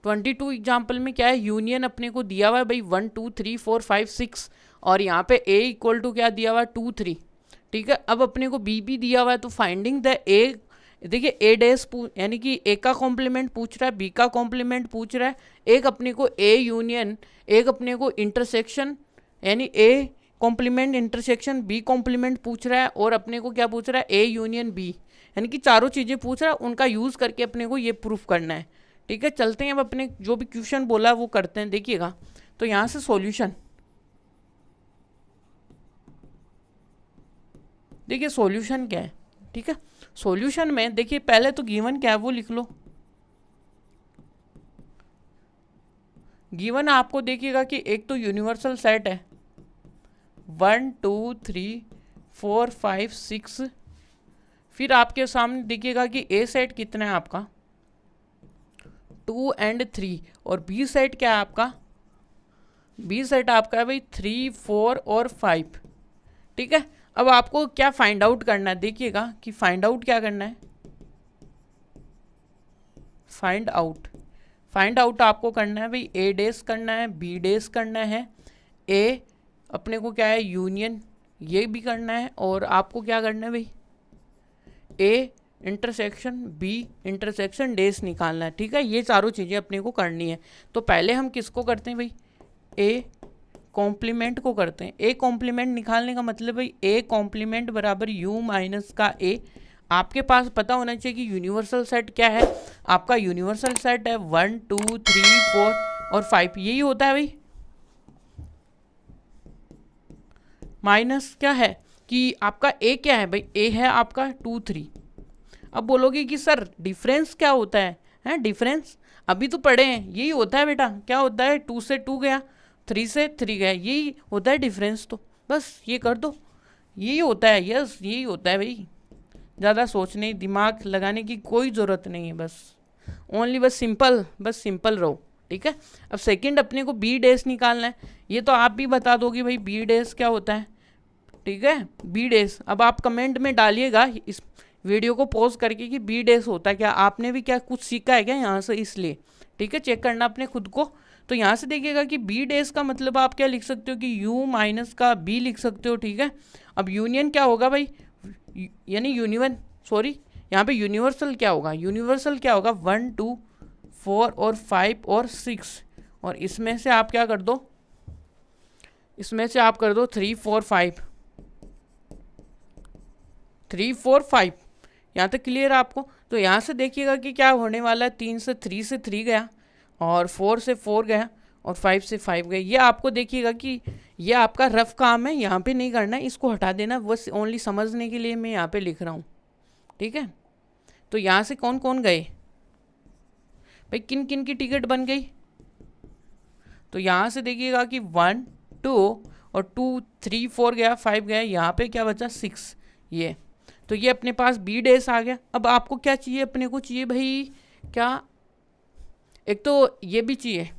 22 example में क्या है, यूनियन अपने को दिया हुआ है भाई 1 2 3 4 5 6, और यहाँ पे a इक्वल टू क्या दिया हुआ है 2 3, ठीक है। अब अपने को b भी दिया हुआ है, तो फाइंडिंग द a, देखिए a डैश यानी कि a का कॉम्प्लीमेंट पूछ रहा है, b का कॉम्प्लीमेंट पूछ रहा है, एक अपने को a यूनियन, एक अपने को इंटरसेक्शन यानी a complement intersection b complement पूछ रहा है, और अपने को क्या पूछ रहा है a यूनियन b, यानी कि चारों चीज़ें पूछ रहा है, उनका यूज़ करके अपने को ये प्रूफ करना है, ठीक है। चलते हैं अब अपने जो भी क्वेश्चन बोला है वो करते हैं, देखिएगा। तो यहाँ से सॉल्यूशन, देखिए सॉल्यूशन क्या है, ठीक है। सॉल्यूशन में देखिए पहले तो गिवन क्या है वो लिख लो। गिवन आपको देखिएगा कि एक तो यूनिवर्सल सेट है 1 2 3 4 5 6, फिर आपके सामने देखिएगा कि ए सेट कितना है आपका 2 एंड 3, और बी सेट क्या है आपका, बी सेट आपका है भाई 3 4 और 5, ठीक है। अब आपको क्या फाइंड आउट करना है, देखिएगा कि फाइंड आउट क्या करना है, फाइंड आउट आपको करना है भाई ए डेस करना है, बी डेस करना है, ए अपने को क्या है यूनियन ये भी करना है, और आपको क्या करना है भाई ए इंटरसेक्शन बी इंटरसेक्शन डेस निकालना है, ठीक है। ये चारों चीज़ें अपने को करनी है। तो पहले हम किसको करते हैं भाई, ए कॉम्प्लीमेंट को करते हैं। ए कॉम्प्लीमेंट निकालने का मतलब भाई ए कॉम्प्लीमेंट बराबर यू माइनस का ए। आपके पास पता होना चाहिए कि यूनिवर्सल सेट क्या है, आपका यूनिवर्सल सेट है 1 2 3 4 और 5, यही होता है भाई। माइनस क्या है कि आपका ए क्या है भाई, ए है आपका 2 3। अब बोलोगे कि सर डिफरेंस क्या होता है डिफरेंस अभी तो पढ़े हैं, यही होता है बेटा, क्या होता है 2 से 2 गया, 3 से 3 गया, यही होता है डिफरेंस। तो बस ये कर दो, यही होता है, यस यही होता है भाई। ज़्यादा सोचने दिमाग लगाने की कोई ज़रूरत नहीं है, बस ओनली बस सिंपल रहो, ठीक है। अब सेकंड अपने को बी डेस निकालना है, ये तो आप भी बता दोगे भाई बी डेस क्या होता है, ठीक है। बी डेस अब आप कमेंट में डालिएगा इस वीडियो को पॉज करके कि बी डेस होता है क्या, आपने भी क्या कुछ सीखा है क्या यहाँ से, इसलिए ठीक है चेक करना अपने खुद को। तो यहाँ से देखिएगा कि बी डेस का मतलब आप क्या लिख सकते हो कि यू माइनस का बी लिख सकते हो, ठीक है। अब यूनियन क्या होगा भाई, यानी यहाँ पे यूनिवर्सल क्या होगा, 1 2 4 और 5 और 6, और इसमें से आप क्या कर दो, 3 4 5 3 4 5, यहाँ तक क्लियर है आपको। तो यहाँ से देखिएगा कि क्या होने वाला है, 3 से 3 गया, और 4 से 4 गया, और 5 से 5 गया। ये आपको देखिएगा कि ये आपका रफ काम है, यहाँ पे नहीं करना है, इसको हटा देना, बस ओनली समझने के लिए मैं यहाँ पे लिख रहा हूँ, ठीक है। तो यहाँ से कौन कौन गए भाई, किन किन की टिकट बन गई, तो यहाँ से देखिएगा कि 1 2 और 2 3 4 गया, 5 गया, यहाँ पे क्या बचा 6, ये तो ये अपने पास बी डेस आ गया। अब आपको क्या चाहिए, अपने को चाहिए भाई क्या, एक तो ये भी चाहिए,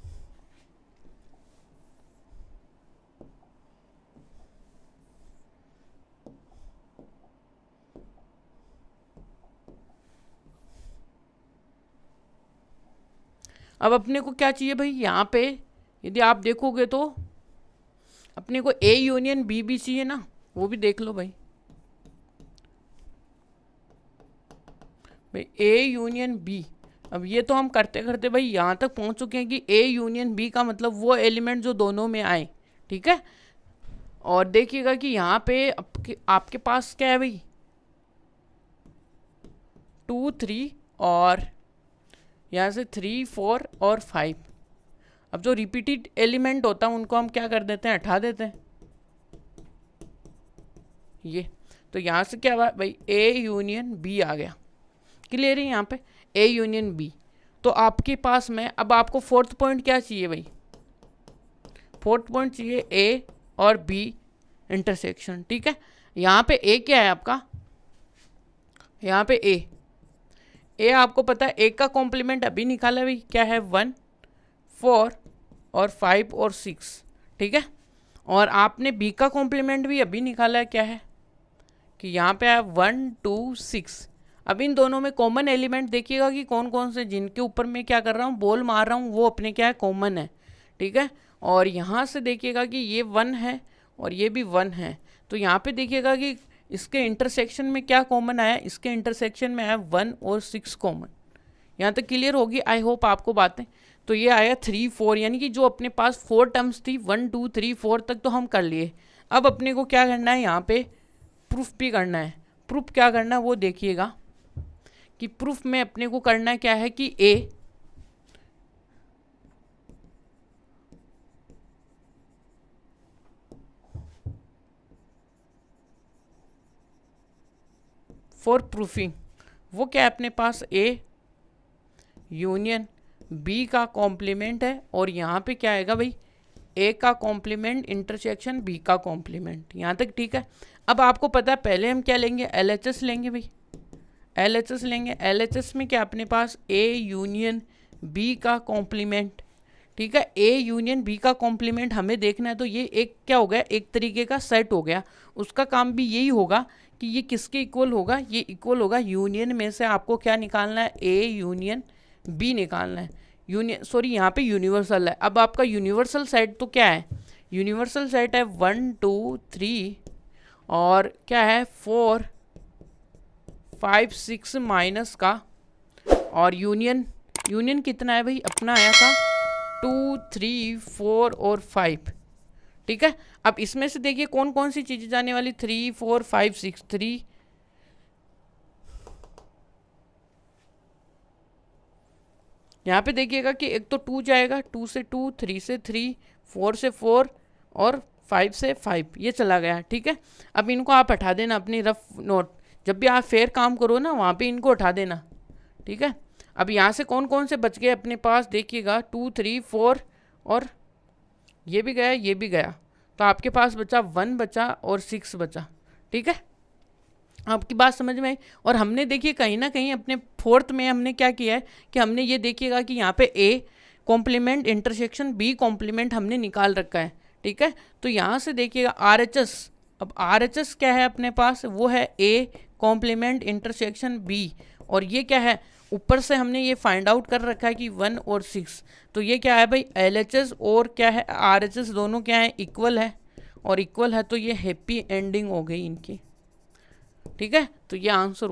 अब अपने को क्या चाहिए भाई, यहाँ पे यदि आप देखोगे तो अपने को ए यूनियन बी भी चाहिए ना, वो भी देख लो भाई ए यूनियन बी। अब ये तो हम करते करते भाई यहाँ तक पहुँच चुके हैं कि ए यूनियन बी का मतलब वो एलिमेंट जो दोनों में आए, ठीक है। और देखिएगा कि यहाँ पे आपके पास क्या है भाई 2 3 और यहाँ से 3 4 और 5। अब जो रिपीटेड एलिमेंट होता है उनको हम क्या कर देते हैं, हटा देते हैं, ये तो यहाँ से क्या हुआ भाई ए यूनियन बी आ गया, क्लियर है यहाँ पे ए यूनियन बी। तो आपके पास में अब आपको फोर्थ पॉइंट क्या चाहिए भाई, फोर्थ पॉइंट चाहिए ए और बी इंटरसेक्शन, ठीक है। यहाँ पे ए क्या है आपका, यहाँ पे ए आपको पता है, ए का कॉम्प्लीमेंट अभी निकाला भाई क्या है 1 4 और 5 और 6, ठीक है। और आपने बी का कॉम्प्लीमेंट भी अभी निकाला है, क्या है कि यहाँ पे है 1 2 6। अब इन दोनों में कॉमन एलिमेंट देखिएगा कि कौन कौन से, जिनके ऊपर मैं क्या कर रहा हूँ, बॉल मार रहा हूँ, वो अपने क्या है, कॉमन है। ठीक है, और यहाँ से देखिएगा कि ये 1 है और ये भी 1 है। तो यहाँ पे देखिएगा कि इसके इंटरसेक्शन में क्या कॉमन आया, इसके इंटरसेक्शन में आया 1 और 6 कॉमन। यहाँ तक क्लियर होगी, आई होप आपको बातें। तो ये आया 3 4, यानी कि जो अपने पास 4 टर्म्स थी 1 2 3 4 तक तो हम कर लिए। अब अपने को क्या करना है, यहाँ पे प्रूफ भी करना है। प्रूफ क्या करना है वो देखिएगा कि प्रूफ में अपने को करना है क्या है कि ए फॉर प्रूफिंग, वो क्या है अपने पास, ए यूनियन बी का कॉम्प्लीमेंट है, और यहाँ पे क्या आएगा भाई, ए का कॉम्प्लीमेंट इंटरसेक्शन बी का कॉम्प्लीमेंट। यहाँ तक ठीक है। अब आपको पता है पहले हम क्या लेंगे, LHS लेंगे भाई, LHS लेंगे। LHS में क्या अपने पास ए यूनियन बी का कॉम्प्लीमेंट। ठीक है, ए यूनियन बी का कॉम्प्लीमेंट हमें देखना है, तो ये एक क्या हो गया, एक तरीके का सेट हो गया। उसका काम भी यही होगा कि ये किसके इक्वल होगा, ये इक्वल होगा यूनियन में से आपको क्या निकालना है, ए यूनियन बी निकालना है। यहाँ पे यूनिवर्सल है। अब आपका यूनिवर्सल सेट तो क्या है, यूनिवर्सल सेट है 1 2 3 और क्या है 4 5 6 माइनस का, और यूनियन कितना है भाई, अपना आया था 2 3 4 और 5। ठीक है, अब इसमें से देखिए कौन कौन सी चीजें जाने वाली, 3 4 5 6 3, यहाँ पे देखिएगा कि एक तो 2 जाएगा, 2 से 2, 3 से 3, 4 से 4 और 5 से 5, ये चला गया। ठीक है, अब इनको आप हटा देना अपनी रफ नोट, जब भी आप फेयर काम करो ना वहाँ पे इनको हटा देना। ठीक है, अब यहाँ से कौन कौन से बच गए अपने पास, देखिएगा 2 3 4 और ये भी गया, ये भी गया, तो आपके पास बचा 1 बचा और 6 बचा। ठीक है, आपकी बात समझ में आई। और हमने देखिए कहीं ना कहीं अपने 4th में हमने क्या किया है कि हमने ये देखिएगा कि यहाँ पे A complement intersection B complement हमने निकाल रखा है। ठीक है, तो यहाँ से देखिएगा RHS, अब RHS क्या है अपने पास, वो है ए कॉम्प्लीमेंट इंटरसेक्शन बी, और ये क्या है, ऊपर से हमने ये फाइंड आउट कर रखा है कि 1 और 6, तो ये क्या है भाई, LHS और क्या है RHS दोनों क्या है, इक्वल है, और इक्वल है तो ये हैप्पी एंडिंग हो गई इनकी। ठीक है, तो ये आंसर